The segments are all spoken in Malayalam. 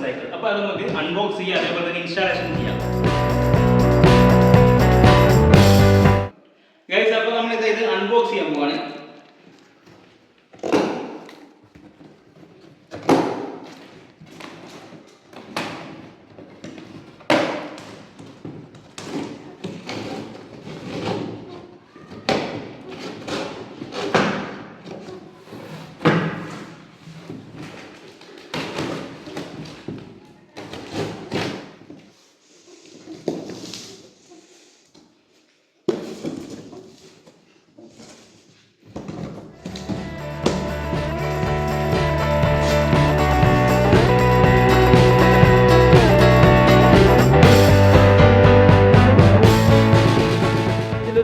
സൈക്കിൾ. അപ്പോൾ അത് നമുക്ക് അൺബോക്സ് ചെയ്യാം, അതേപോലെ തന്നെ ഇൻസ്റ്റാളേഷൻ ചെയ്യാം. ഗൈസ്, അപ്പോൾ നമ്മൾ ഇത് അൺബോക്സ് ചെയ്യാൻ പോവാണ്.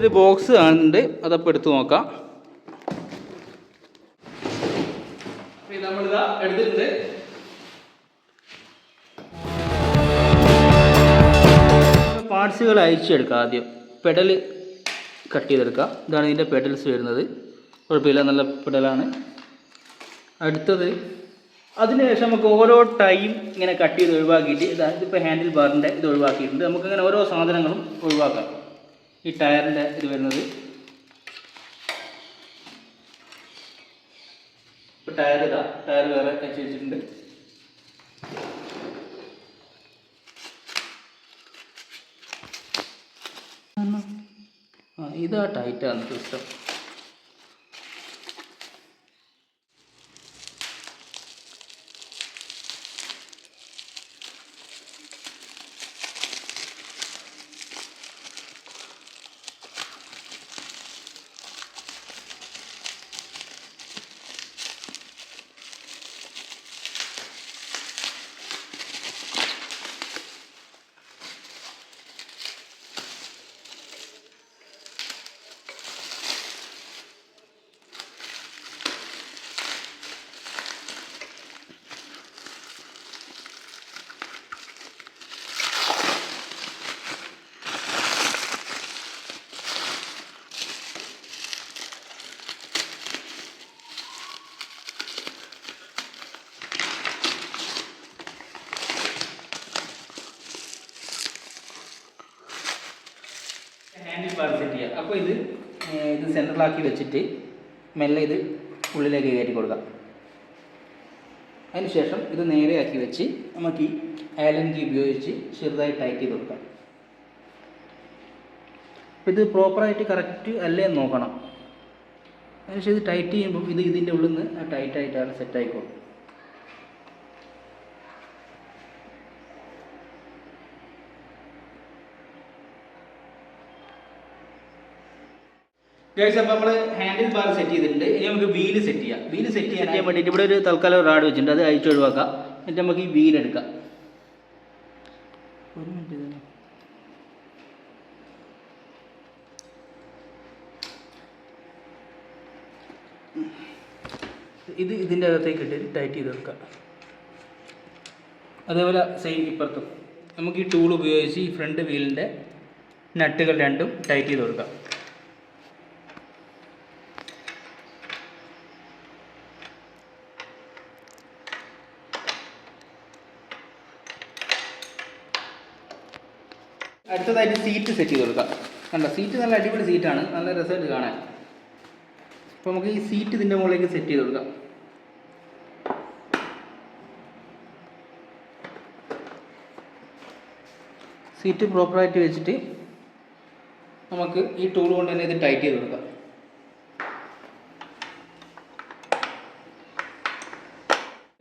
ഒരു ബോക്സ് കാണുന്നുണ്ട്, അതപ്പോൾ എടുത്ത് നോക്കാം. നമ്മളിതാ എടുത്തിട്ടുണ്ട്. പാർട്സുകൾ അയച്ചെടുക്കുക. ആദ്യം പെഡൽ കട്ട് ചെയ്തെടുക്കുക. ഇതാണ് ഇതിൻ്റെ പെഡൽസ് വരുന്നത്. കുഴപ്പമില്ല, നല്ല പെഡലാണ്. അടുത്തത് അതിനുശേഷം നമുക്ക് ഓരോ ടൈം ഇങ്ങനെ കട്ട് ചെയ്ത് ഒഴിവാക്കിയിട്ട്, ഇതിപ്പോൾ ഹാൻഡിൽ ബാറിൻ്റെ ഇത് ഒഴിവാക്കിയിട്ടുണ്ട്. നമുക്കിങ്ങനെ ഓരോ സാധനങ്ങളും ഒഴിവാക്കാം. ഈ ടയറിൻ്റെ ഇത് വരുന്നത്, ഇപ്പോൾ ടയർ വേറെ വെച്ച് വെച്ചിട്ടുണ്ട്. ഇതാ ടൈറ്റാണ് സിസ്റ്റം. ഹാൻഡിൽ ബാർ സെറ്റ് ചെയ്യുക. അപ്പോൾ ഇത് സെൻട്രലാക്കി വെച്ചിട്ട് മെല്ലെ ഇത് ഉള്ളിലേക്ക് കയറ്റി കൊടുക്കാം. അതിനുശേഷം ഇത് നേരെയാക്കി വെച്ച് നമുക്ക് ഈ ആലൻ കീ ഉപയോഗിച്ച് ചെറുതായി ടൈറ്റ് ചെയ്ത് കൊടുക്കാം. അപ്പോൾ ഇത് പ്രോപ്പറായിട്ട് കറക്റ്റ് അല്ലേ എന്ന് നോക്കണം. അതിനുശേഷം ഇത് ടൈറ്റ് ചെയ്യുമ്പോൾ ഇത് ഇതിൻ്റെ ഉള്ളിൽ നിന്ന് ടൈറ്റായിട്ടാണ് സെറ്റായിക്കോളും. ഗൈസ്, അപ്പോൾ നമ്മൾ ഹാൻഡിൽ ബാർ സെറ്റ് ചെയ്തിട്ടുണ്ട്. ഇനി നമുക്ക് വീല് സെറ്റ് ചെയ്യാം. വീല് സെറ്റ് ചെയ്യാൻ വേണ്ടിയിട്ട് ഇവിടെ ഒരു തൽക്കാലം റാഡ് വെച്ചിട്ടുണ്ട്, അത് അഴിച്ച് ഒഴിവാക്കാം. എന്നിട്ട് നമുക്ക് ഈ വീൽ എടുക്കാം. ഒരു മിനിറ്റ്, ഇത് ഇതിൻ്റെ അകത്തേക്ക് ഇട്ട് ടൈറ്റ് ചെയ്ത് വെക്കാം. അതേപോലെ സെയിം ഇപ്പുറത്തും നമുക്ക് ഈ ടൂൾ ഉപയോഗിച്ച് ഈ ഫ്രണ്ട് വീലിൻ്റെ നട്ടുകൾ രണ്ടും ടൈറ്റ് ചെയ്ത് കൊടുക്കാം. അടുത്തതായിട്ട് സീറ്റ് സെറ്റ് ചെയ്ത് കൊടുക്കാം. കണ്ടോ, സീറ്റ് നല്ല അടിപൊളി സീറ്റാണ്, നല്ല രസമായിട്ട് കാണാൻ. അപ്പോൾ നമുക്ക് ഈ സീറ്റ് ഇതിൻ്റെ മുകളിലേക്ക് സെറ്റ് ചെയ്ത് കൊടുക്കാം. സീറ്റ് പ്രോപ്പറായിട്ട് വെച്ചിട്ട് നമുക്ക് ഈ ടൂൾ കൊണ്ട് തന്നെ ഇത് ടൈറ്റ് ചെയ്ത് കൊടുക്കാം.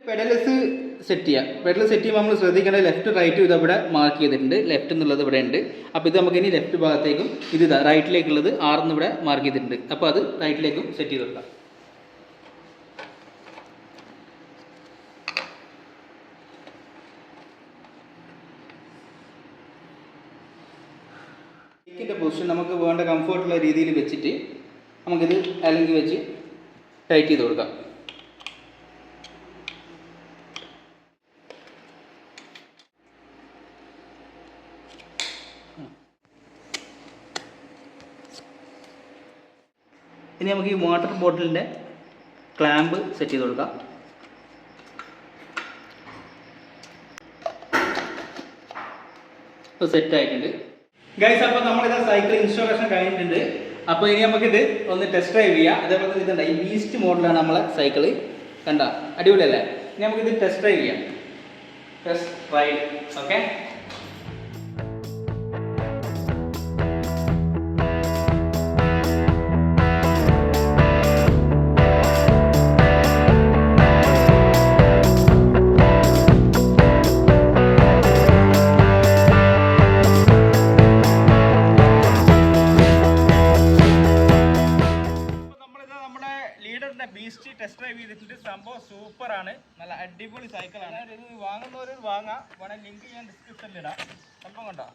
പെഡൽസ് സെറ്റ് ചെയ്യാം. പെഡൽ സെറ്റ് ചെയ്യുമ്പോൾ നമ്മൾ ശ്രദ്ധിക്കേണ്ടത് ലെഫ്റ്റ് റൈറ്റും ഇതവിടെ മാർക്ക് ചെയ്തിട്ടുണ്ട്. ലെഫ്റ്റ് എന്നുള്ളത് ഇവിടെ ഉണ്ട്. അപ്പോൾ ഇത് നമുക്ക് ഇനി ലെഫ്റ്റ് ഭാഗത്തേക്കും ഇത് റൈറ്റിലേക്കുള്ളത് ആർന്ന് ഇവിടെ മാർക്ക് ചെയ്തിട്ടുണ്ട്. അപ്പോൾ അത് റൈറ്റിലേക്കും സെറ്റ് ചെയ്ത് കൊടുക്കാം. ബൈക്കിൻ്റെ പൊസിഷൻ നമുക്ക് വേണ്ട കംഫർട്ടുള്ള രീതിയിൽ വെച്ചിട്ട് നമുക്കിത് അല്ലെങ്കിൽ വെച്ച് ടൈറ്റ് ചെയ്ത് കൊടുക്കാം. ഇനി നമുക്ക് ഈ വാട്ടർ ബോട്ടിലിൻ്റെ ക്ലാമ്പ് സെറ്റ് ചെയ്ത് കൊടുക്കാം. ഇപ്പോൾ സെറ്റ് ആയിട്ടുണ്ട് ഗൈസ്. അപ്പോൾ നമ്മളിത് സൈക്കിൾ ഇൻസ്റ്റോളേഷൻ കഴിഞ്ഞിട്ടുണ്ട്. അപ്പോൾ ഇനി നമുക്കിത് ഒന്ന് ടെസ്റ്റ് ഡ്രൈവ് ചെയ്യാം. അതേപോലെ തന്നെ ഇതുണ്ട്, ഈ ബീസ്റ്റ് മോഡലാണ് നമ്മളെ സൈക്കിള്. കണ്ട അടിപൊളിയല്ലേ? ഇനി നമുക്കിത് ടെസ്റ്റ് ഡ്രൈവ് ചെയ്യാം. Test ride. Okay. Beast test drive ചെയ്തിട്ടുണ്ട്. സംഭവം സൂപ്പറാണ്, നല്ല അടിപൊളി സൈക്കിളാണ്. ഇത് വാങ്ങുന്നവർ വാങ്ങാം, വേണേൽ ലിങ്ക് ഞാൻ ഡിസ്ക്രിപ്ഷനിൽ ഇടാം. സംഭവം കണ്ടോ,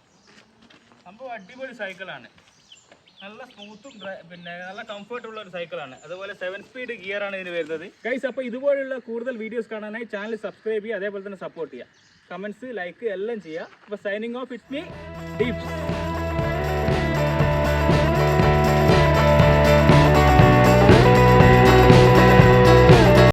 സംഭവം അടിപൊളി സൈക്കിളാണ്. നല്ല സ്മൂത്തും പിന്നെ നല്ല കംഫർട്ടുള്ള ഒരു സൈക്കിളാണ്. അതുപോലെ 7 സ്പീഡ് ഗിയർ ആണ് ഇതിന് വരുന്നത് ഗൈസ്. അപ്പോൾ ഇതുപോലുള്ള കൂടുതൽ വീഡിയോസ് കാണാനായി ചാനൽ സബ്സ്ക്രൈബ് ചെയ്യുക, അതേപോലെ തന്നെ സപ്പോർട്ട് ചെയ്യുക, കമൻസ് ലൈക്ക് എല്ലാം ചെയ്യുക. അപ്പോൾ സൈനിങ് ഓഫ്, ഇറ്റ്സ് മീ ഡീപ്സ്.